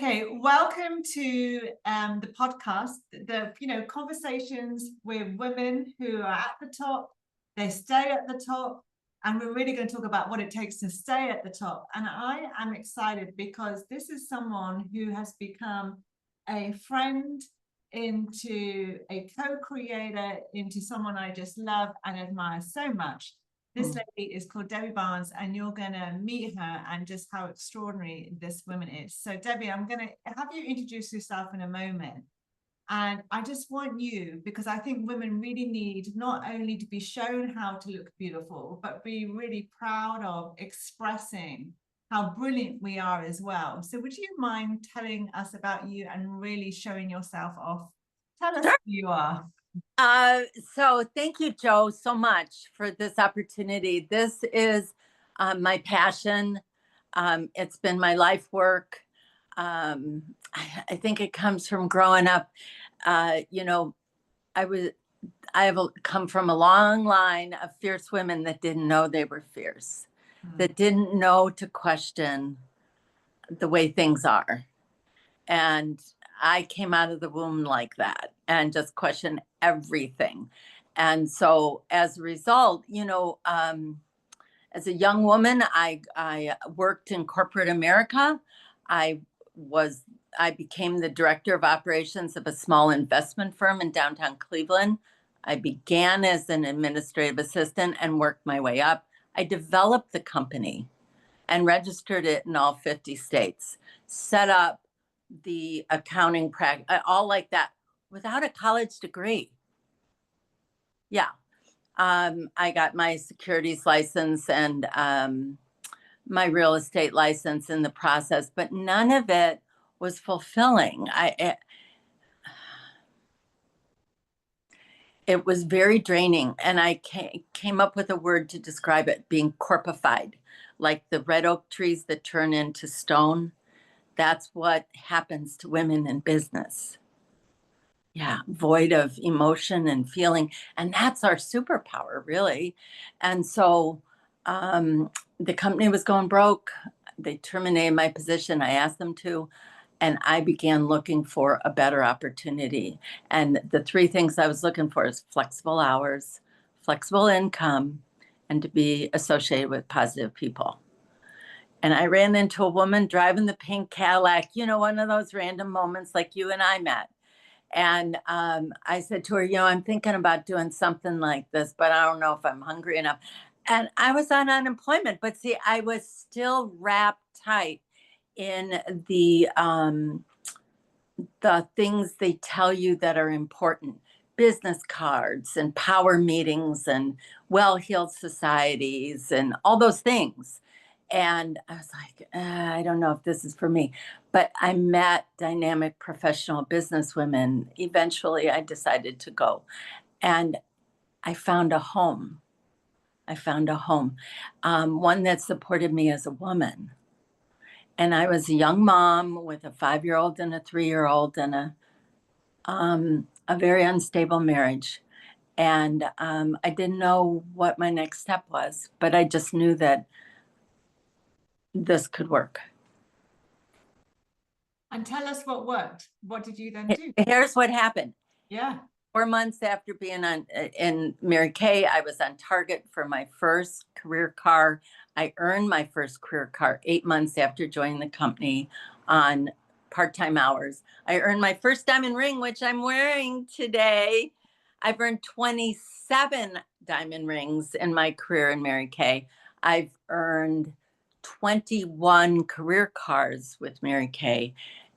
Okay, welcome to the podcast. The conversations with women who are at the top, they stay at the top, and we're really going to talk about what it takes to stay at the top. And I am excited because this is someone who has become a friend, into a co-creator, into someone I just love and admire so much. This lady is called Debbie Barnes, and you're going to meet her and just how extraordinary this woman is. So, Debbie, I'm going to have you introduce yourself in a moment. And I just want you, because I think women really need not only to be shown how to look beautiful, but be really proud of expressing how brilliant we are as well. So would you mind telling us about you and really showing yourself off? Tell us who you are. So thank you, Joe, so much for this opportunity. This is my passion. It's been my life work. I think it comes from growing up. I have come from a long line of fierce women that didn't know they were fierce, that didn't know to question the way things are. And I came out of the womb like that and just questioned everything. And so as a result, as a young woman, I worked in corporate America. I became the director of operations of a small investment firm in downtown Cleveland. I began as an administrative assistant and worked my way up. I developed the company and registered it in all 50 states, set up the accounting practice, all like that, without a college degree. Yeah. I got my securities license and my real estate license in the process, but none of it was fulfilling. It was very draining, and I came up with a word to describe it, being corpified, like the red oak trees that turn into stone. That's what happens to women in business. Yeah, void of emotion and feeling. And that's our superpower, really. And so the company was going broke. They terminated my position. I asked them to. And I began looking for a better opportunity. And the three things I was looking for is flexible hours, flexible income, and to be associated with positive people. And I ran into a woman driving the pink Cadillac, one of those random moments like you and I met. And I said to her, I'm thinking about doing something like this, but I don't know if I'm hungry enough. And I was on unemployment, but see, I was still wrapped tight in the things they tell you that are important. Business cards and power meetings and well-heeled societies and all those things. And I was like, I don't know if this is for me. But I met dynamic professional business women. Eventually, I decided to go. And I found a home. One that supported me as a woman. And I was a young mom with a 5-year-old and a 3-year-old and a very unstable marriage. And I didn't know what my next step was, but I just knew that this could work. And tell us what worked. What did you then do? Here's what happened. Yeah. 4 months after being in Mary Kay, I was on target for my first career car. I earned my first career car 8 months after joining the company on part-time hours. I earned my first diamond ring, which I'm wearing today. I've earned 27 diamond rings in my career in Mary Kay. I've earned 21 career cars with Mary Kay.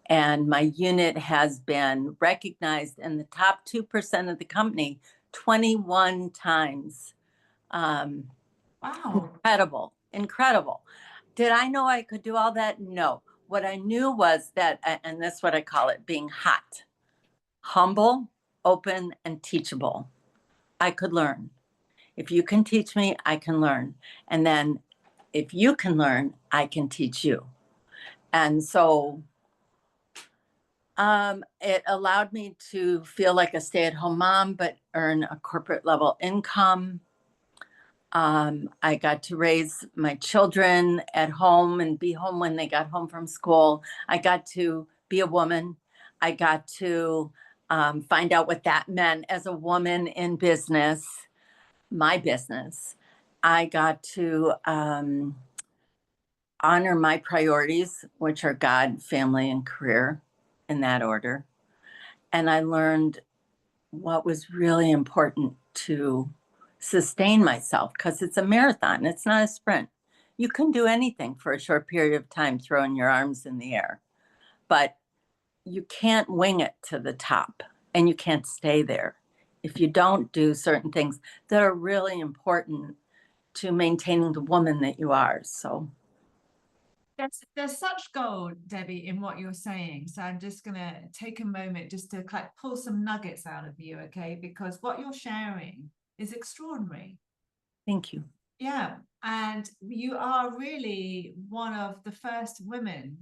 And my unit has been recognized in the top 2% of the company 21 times. Wow. Incredible. Did I know I could do all that? No. What I knew was that, and that's what I call it, being hot, humble, open, and teachable. I could learn. If you can teach me, I can learn. And then if you can learn, I can teach you. And so it allowed me to feel like a stay-at-home mom, but earn a corporate level income. I got to raise my children at home and be home when they got home from school. I got to be a woman. I got to find out what that meant as a woman in business, my business. I got to honor my priorities, which are God, family, and career, in that order. And I learned what was really important to sustain myself, because it's a marathon, it's not a sprint. You can do anything for a short period of time, throwing your arms in the air, but you can't wing it to the top, and you can't stay there if you don't do certain things that are really important to maintaining the woman that you are. So there's such gold, Debbie, in what you're saying. So I'm just gonna take a moment just to like pull some nuggets out of you, okay? Because what you're sharing is extraordinary. thank you. Yeah, and you are really one of the first women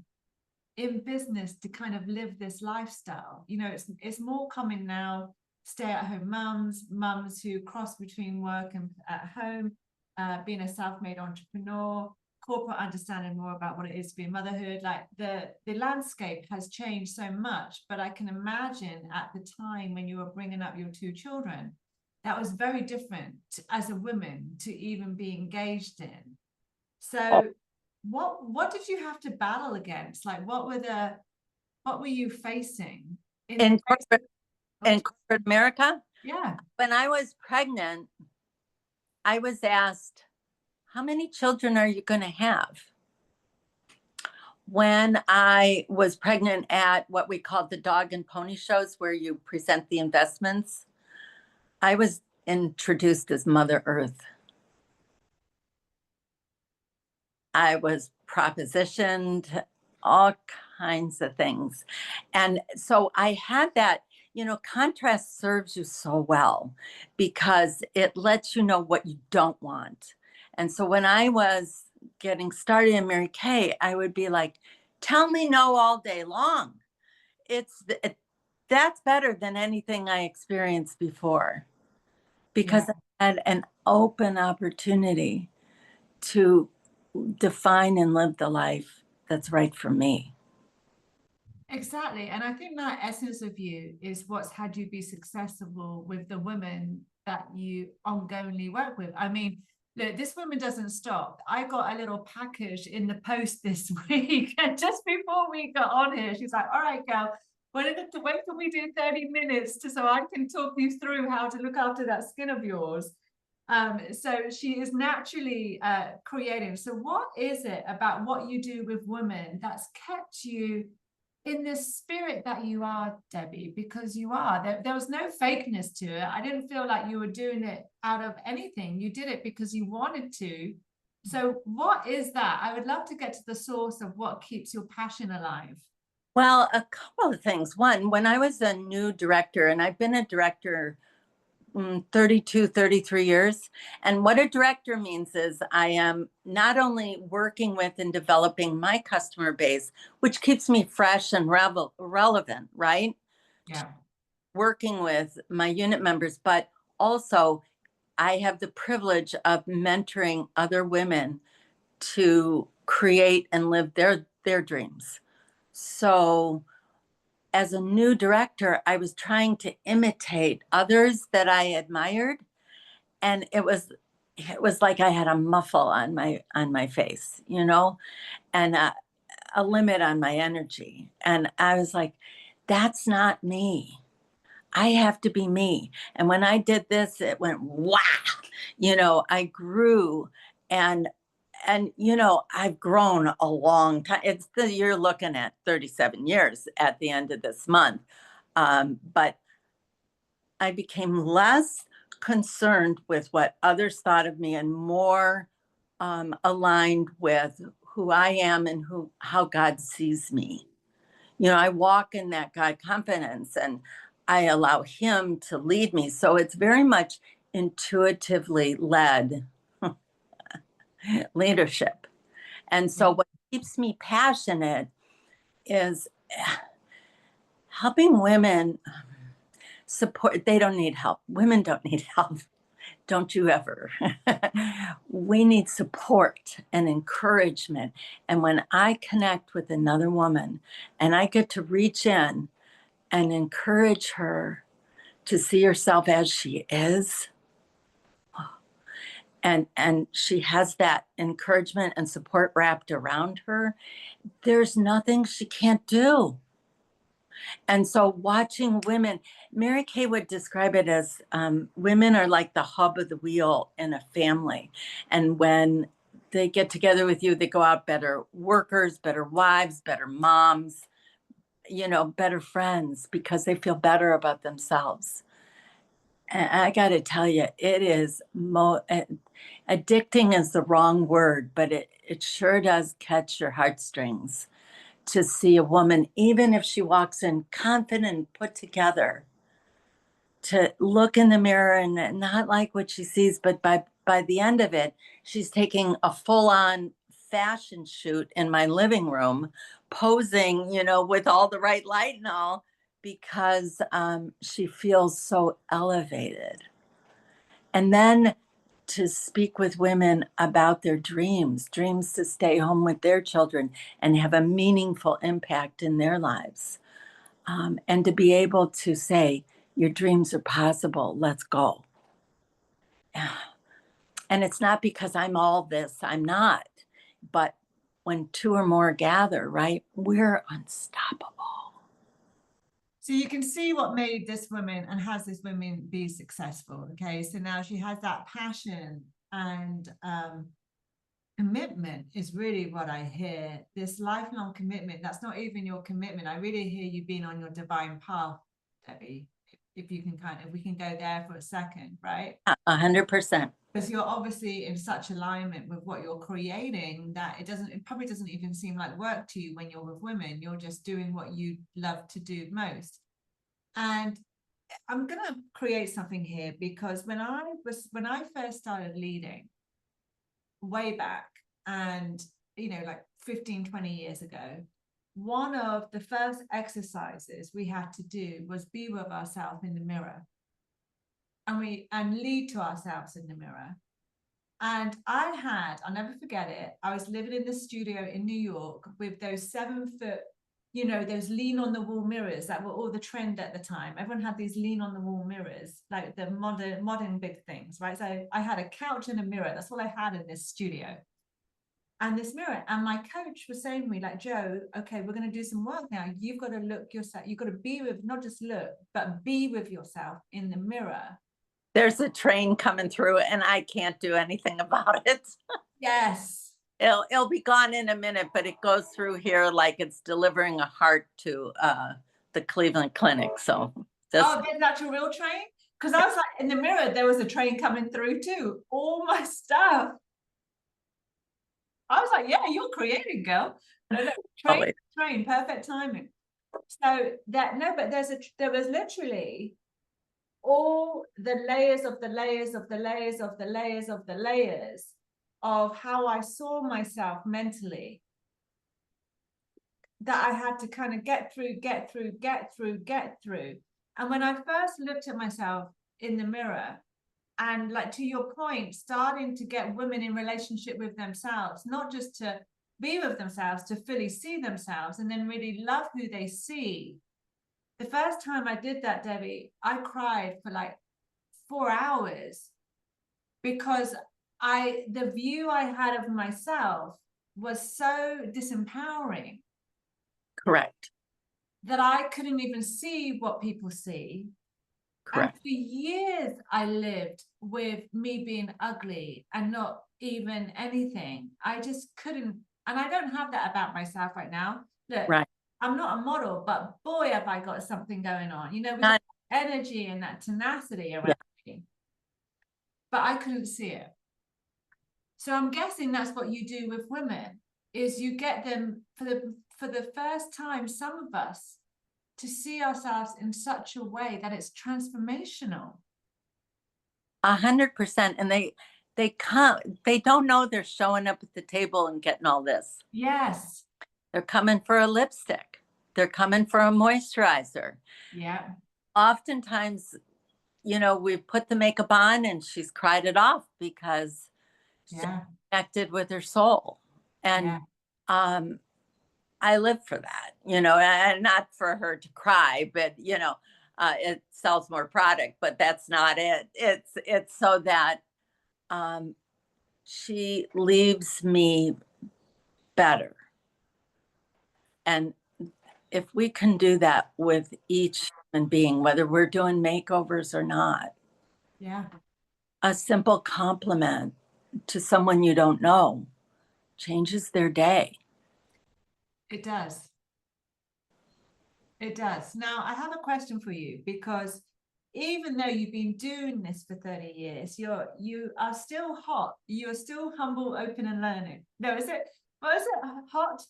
in business to kind of live this lifestyle. You know, it's more common now, stay-at-home mums who cross between work and at home, being a self-made entrepreneur, corporate understanding more about what it is to be motherhood. Like the landscape has changed so much, but I can imagine at the time when you were bringing up your two children, that was very different as a woman to even be engaged in. So what did you have to battle against? Like what were you facing in corporate America? Yeah. When I was pregnant, I was asked, how many children are you going to have? When I was pregnant at what we called the dog and pony shows, where you present the investments, I was introduced as Mother Earth. I was propositioned all kinds of things. And so I had that, contrast serves you so well because it lets you know what you don't want. And so when I was getting started in Mary Kay, I would be like, tell me no all day long. That's better than anything I experienced before, because I had an open opportunity to define and live the life that's right for me. Exactly. And I think that essence of you is what's had you be successful with the women that you ongoingly work with. I mean, look, this woman doesn't stop. I got a little package in the post this week, and just before we got on here, she's like, all right, girl, we're going to wait till we do 30 minutes so I can talk you through how to look after that skin of yours. So she is naturally creative. So what is it about what you do with women that's kept you in the spirit that you are, Debbie? Because you are. There was no fakeness to it. I didn't feel like you were doing it out of anything. You did it because you wanted to. So what is that? I would love to get to the source of what keeps your passion alive. Well, a couple of things. One, when I was a new director, and I've been a director 32, 33 years. And what a director means is I am not only working with and developing my customer base, which keeps me fresh and relevant, right? Yeah. Working with my unit members, but also I have the privilege of mentoring other women to create and live their dreams. So as a new director, I was trying to imitate others that I admired, and it was like I had a muffle on my face, and a limit on my energy. And I was like, that's not me. I have to be me. And when I did this, it went wow. I grew, and I've grown a long time. You're looking at 37 years at the end of this month. But I became less concerned with what others thought of me and more aligned with who I am and how God sees me. I walk in that God confidence, and I allow him to lead me. So it's very much intuitively led leadership. And so what keeps me passionate is helping women support. They don't need help. Women don't need help. don't you ever. We need support and encouragement. And when I connect with another woman and I get to reach in and encourage her to see herself as she is, and she has that encouragement and support wrapped around her, there's nothing she can't do. And so watching women, Mary Kay would describe it as women are like the hub of the wheel in a family. And when they get together with you, they go out better workers, better wives, better moms, better friends, because they feel better about themselves. And I got to tell you, it is addicting is the wrong word, but it sure does catch your heartstrings to see a woman, even if she walks in confident and put together, to look in the mirror and not like what she sees, but by the end of it, she's taking a full-on fashion shoot in my living room, posing, with all the right light and all, because she feels so elevated. And then to speak with women about their dreams to stay home with their children and have a meaningful impact in their lives. And to be able to say, your dreams are possible, let's go. And it's not because I'm all this, I'm not. But when two or more gather, right, we're unstoppable. So you can see what made this woman and has this woman be successful. Okay, so now she has that passion and commitment is really what I hear. This lifelong commitment. That's not even your commitment. I really hear you being on your divine path, Debbie. If you can if we can go there for a second, right? 100%. Because you're obviously in such alignment with what you're creating that it probably doesn't even seem like work to you when you're with women. You're just doing what you love to do most. And I'm gonna create something here, because when I first started leading way back, and like 15-20 years ago, one of the first exercises we had to do was be with ourselves in the mirror, and lead to ourselves in the mirror. And I'll never forget it, I was living in the studio in New York with those 7-foot, those lean on the wall mirrors that were all the trend at the time. Everyone had these lean on the wall mirrors, like the modern big things, right? So I had a couch and a mirror. That's all I had in this studio. And this mirror, and my coach was saying to me, like, Joe, okay, we're going to do some work now. You've got to look yourself. You've got to be with, not just look, but be with yourself in the mirror. There's a train coming through and I can't do anything about it. Yes. It'll be gone in a minute, but it goes through here like it's delivering a heart to the Cleveland Clinic. So oh, that's your real train? Because I was like, in the mirror, there was a train coming through too. All my stuff. I was like, yeah, you're creating, girl. Train, perfect timing. So but there was literally all the layers of the layers of the layers of the layers of the layers of how I saw myself mentally, that I had to kind of get through. And when I first looked at myself in the mirror, and like to your point, starting to get women in relationship with themselves, not just to be with themselves, to fully see themselves and then really love who they see. The first time I did that, Debbie, I cried for like 4 hours, because the view I had of myself was so disempowering. Correct. That I couldn't even see what people see. Correct. And for years, I lived with me being ugly and not even anything. I just couldn't, and I don't have that about myself right now. Look, right. I'm not a model, but boy, have I got something going on. With that energy and that tenacity around me. But I couldn't see it. So I'm guessing that's what you do with women, is you get them for the first time, some of us, to see ourselves in such a way that it's transformational. 100%. And they don't know they're showing up at the table and getting all this. Yes. They're coming for a lipstick. They're coming for a moisturizer. Yeah. Oftentimes we've put the makeup on and she's cried it off because she's Yeah. connected with her soul. And Yeah. I live for that, and not for her to cry, but it sells more product, but that's not it. It's so that she leaves me better. And if we can do that with each human being, whether we're doing makeovers or not, Yeah. a simple compliment to someone you don't know changes their day. It does. It does. Now, I have a question for you, because even though you've been doing this for 30 years, you are still hot. You're still humble, open, and learning. No, is it? What is it? Hot?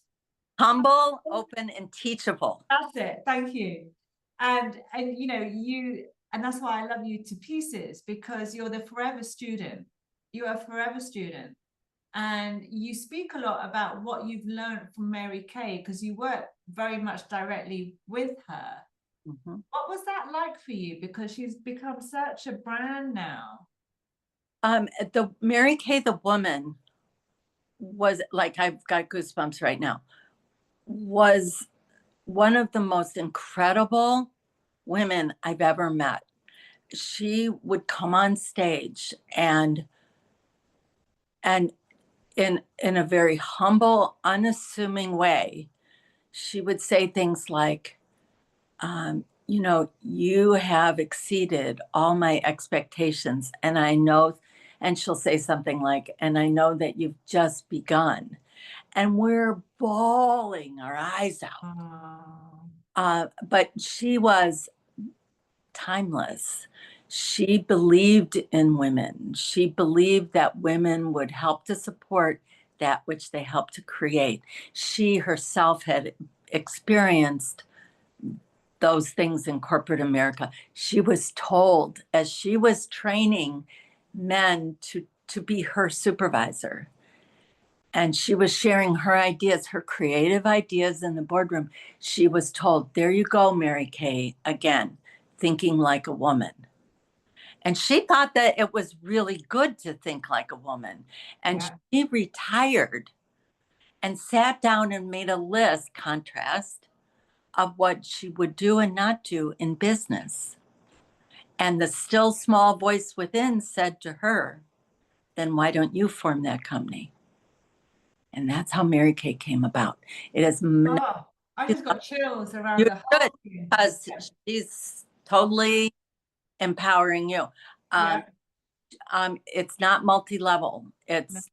Humble, open, and teachable. That's it. Thank you. And and that's why I love you to pieces, because you're the forever student. You're a forever student. And you speak a lot about what you've learned from Mary Kay, because you work very much directly with her. Mm-hmm. What was that like for you? Because she's become such a brand now. The Mary Kay, the woman, was like, I've got goosebumps right now, was one of the most incredible women I've ever met. She would come on stage and in a very humble, unassuming way, she would say things like, you have exceeded all my expectations. And I know, and she'll say something like, and I know that you've just begun. And we're bawling our eyes out. But she was timeless. She believed in women. She believed that women would help to support that which they helped to create. She herself had experienced those things in corporate America. She was told, as she was training men to be her supervisor, and she was sharing her ideas, her creative ideas in the boardroom, she was told, there you go, Mary Kay, again, thinking like a woman. And she thought that it was really good to think like a woman. And she retired and sat down and made a list, contrast, of what she would do and not do in business. And the still small voice within said to her, then why don't you form that company? And that's how Mary Kay came about. It is. Oh, I just got chills around the whole thing. Because she's totally empowering you. It's not multi-level. It's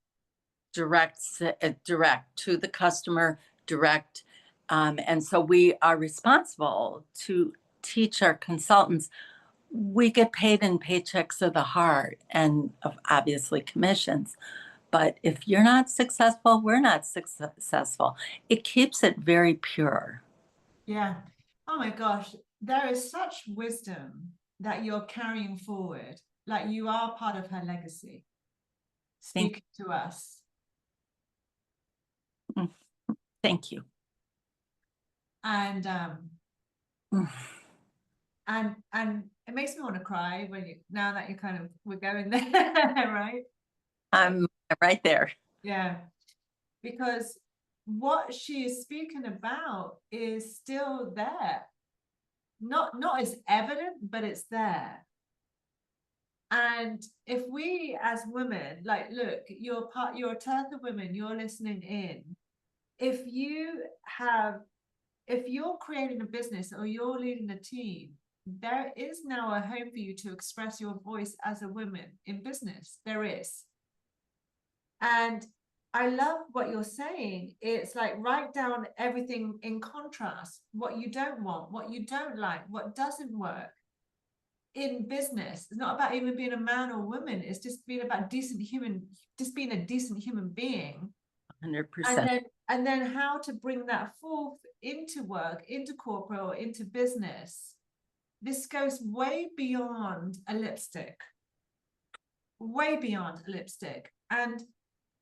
direct to the customer, direct. And so we are responsible to teach our consultants. We get paid in paychecks of the heart and obviously commissions. But if you're not successful, we're not successful. It keeps it very pure. Yeah. Oh my gosh. There is such wisdom that you're carrying forward. Like, you are part of her legacy. Speaking to us. Thank you. And and it makes me want to cry when now that we're going there, right? I'm right there. Yeah. Because what she is speaking about is still there. Not as evident, but it's there. And if we as women, like, look, you're Tirtha women, you're listening in. If you're creating a business or you're leading a team, there is now a home for you to express your voice as a woman in business. There is. And I love what you're saying. It's like, write down everything in contrast, what you don't want, what you don't like, what doesn't work. In business, it's not about even being a man or woman. It's just being about just being a decent human being. 100%. And then how to bring that forth into work, into corporate, or into business. This goes way beyond a lipstick. Way beyond a lipstick. And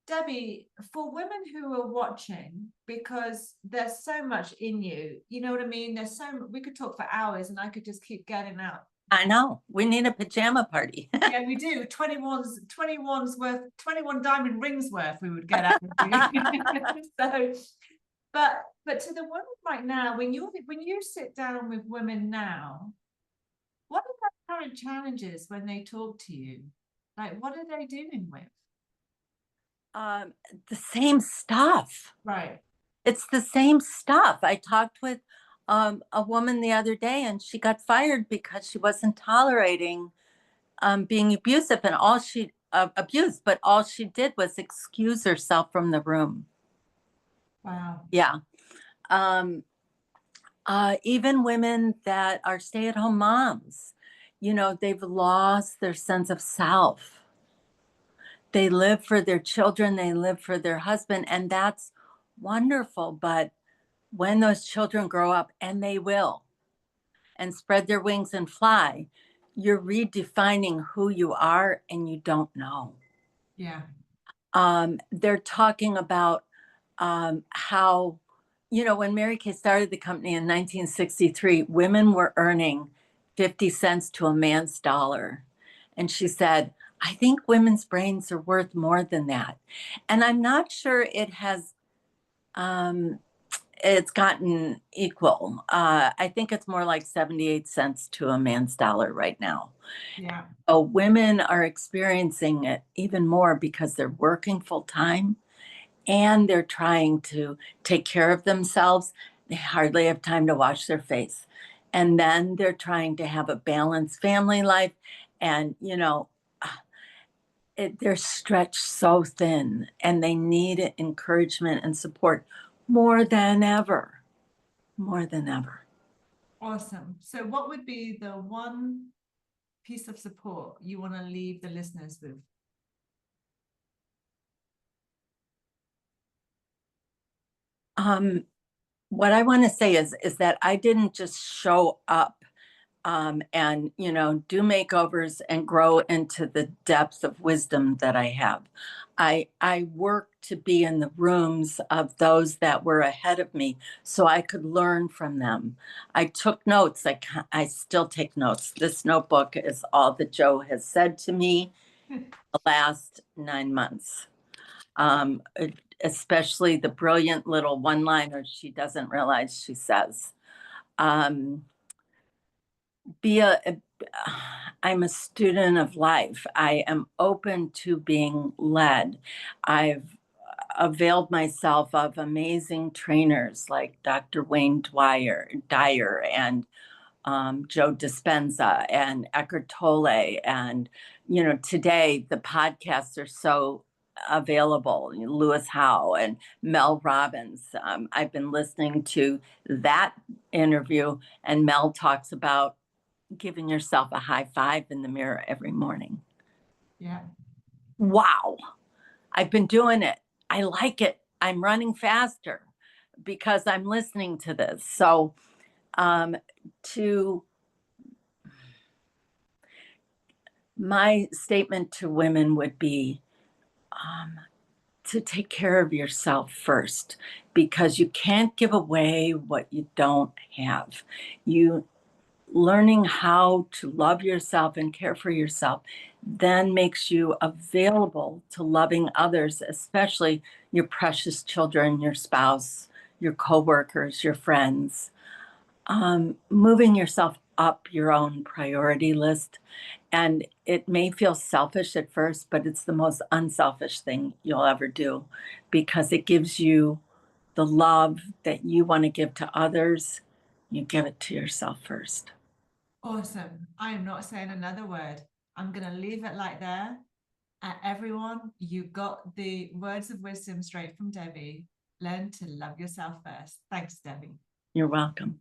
Debbie, for women who are watching, because there's so much in you, you know what I mean? We could talk for hours and I could just keep getting out I know. We need a pajama party. Yeah, we do. 21 diamond rings worth we would get out of you. So, but to the women right now, when you sit down with women now, what are their current challenges when they talk to you? Like, what are they dealing with? The same stuff. Right. It's the same stuff. I talked with a woman the other day, and she got fired because she wasn't tolerating being abusive, and all she abused, but all she did was excuse herself from the room. Wow. Yeah. Even women that are stay-at-home moms, they've lost their sense of self. They live for their children, they live for their husband, and that's wonderful. But when those children grow up, and they will, and spread their wings and fly, you're redefining who you are, and you don't know. Yeah. They're talking about how, when Mary Kay started the company in 1963, women were earning 50 cents to a man's dollar. And she said, I think women's brains are worth more than that. And I'm not sure it's gotten equal. I think it's more like 78 cents to a man's dollar right now. Yeah. So women are experiencing it even more because they're working full time and they're trying to take care of themselves. They hardly have time to wash their face. And then they're trying to have a balanced family life. And, they're stretched so thin, and they need encouragement and support more than ever, more than ever. Awesome. So what would be the one piece of support you want to leave the listeners with? What I want to say is that I didn't just show up and do makeovers and grow into the depth of wisdom that I have. I worked to be in the rooms of those that were ahead of me so I could learn from them. I took notes. I still take notes. This notebook is all that Joe has said to me the last 9 months. Especially the brilliant little one-liners she doesn't realize she says. I'm a student of life. I am open to being led. I've availed myself of amazing trainers like Dr. Wayne Dyer and Joe Dispenza and Eckhart Tolle. And, today the podcasts are so available. Lewis Howe and Mel Robbins. I've been listening to that interview, and Mel talks about giving yourself a high five in the mirror every morning. Yeah. Wow. I've been doing it. I like it. I'm running faster because I'm listening to this. So, to my statement to women would be to take care of yourself first, because you can't give away what you don't have. Learning how to love yourself and care for yourself then makes you available to loving others, especially your precious children, your spouse, your coworkers, your friends. Moving yourself up your own priority list. And it may feel selfish at first, but it's the most unselfish thing you'll ever do, because it gives you the love that you want to give to others. You give it to yourself first. Awesome. I am not saying another word. I'm going to leave it like there. Everyone, you got the words of wisdom straight from Debbie. Learn to love yourself first. Thanks, Debbie. You're welcome.